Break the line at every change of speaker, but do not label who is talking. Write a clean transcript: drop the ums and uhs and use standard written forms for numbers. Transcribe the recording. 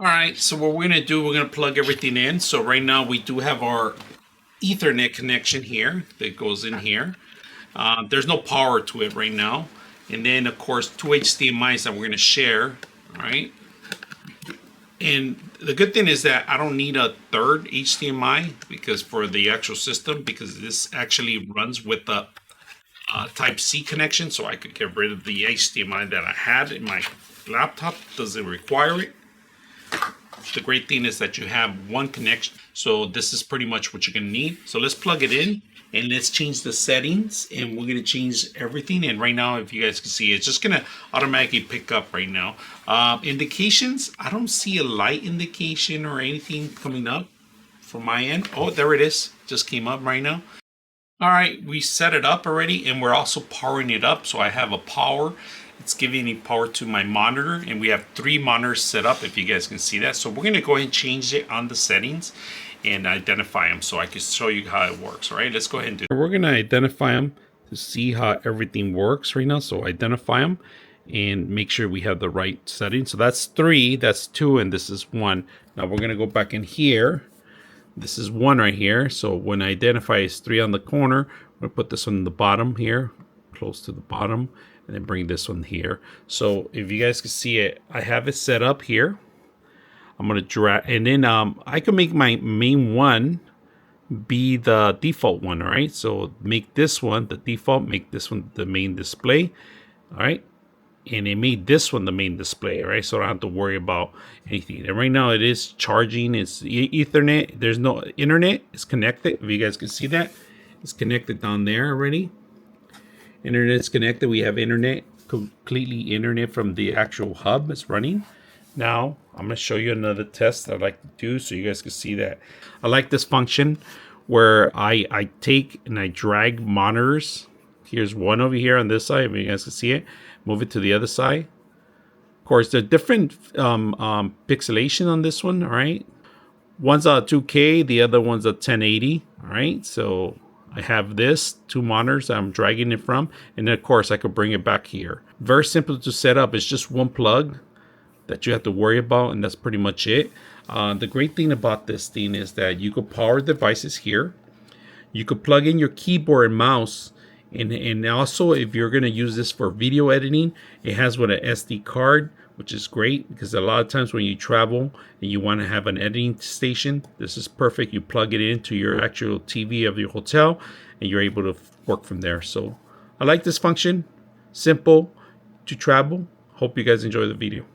All right, so what we're gonna do, we're gonna plug everything in. So right now we do have our Ethernet connection here that goes in here. There's no power to it right now. And then of course two HDMIs that we're gonna share, all right? And the good thing is that I don't need a third HDMI because for the actual system, because this actually runs with the Type C connection, so I could get rid of the HDMI that I had in my laptop. Doesn't require it. The great thing is that you have one connection, so this is pretty much what you're gonna need. So let's plug it in and let's change the settings, and we're gonna change everything. And right now, if you guys can see, it's just gonna automatically pick up right now. Indications, I don't see a light indication or anything coming up from my end. Oh, there it is, just came up right now. All right, we set it up already, and we're also powering it up. So I have a power. It's giving me power to my monitor, and we have 3 monitors set up, if you guys can see that. So we're gonna go ahead and change it on the settings and identify them so I can show you how it works. All right, let's go ahead and do it. We're gonna identify them to see how everything works right now. So identify them and make sure we have the right settings. So that's 3, that's 2, and this is 1. Now we're gonna go back in here. This is 1 right here. So when I identify is 3 on the corner, I'm gonna put this one in the bottom here, close to the bottom, and then bring this one here. So if you guys can see it, I have it set up here. I'm gonna drag, and then I can make my main one be the default one. All right, so make this one the default, make this one the main display. All right, and it made this one the main display. All right, so I don't have to worry about anything. And right now it is charging. It's Ethernet. There's no internet. It's connected. If you guys can see that, it's connected down there already. Internet's connected. We have internet, completely internet from the actual hub. It's running. Now I'm going to show you another test that I like to do so you guys can see that. I like this function where I take and I drag monitors. Here's one over here on this side, if you guys can see it. Move it to the other side. Of course, there are different pixelation on this one. All right, one's a 2K, the other one's a 1080. All right, so I have this 2 monitors I'm dragging it from, and then of course I could bring it back here. Very simple to set up. It's just one plug that you have to worry about, and that's pretty much it. The great thing about this thing is that you could power devices here. You could plug in your keyboard and mouse, and also if you're going to use this for video editing, it has with an SD card, which is great because a lot of times when you travel and you want to have an editing station, this is perfect. You plug it into your actual TV of your hotel and you're able to work from there. So I like this function. Simple to travel. Hope you guys enjoy the video.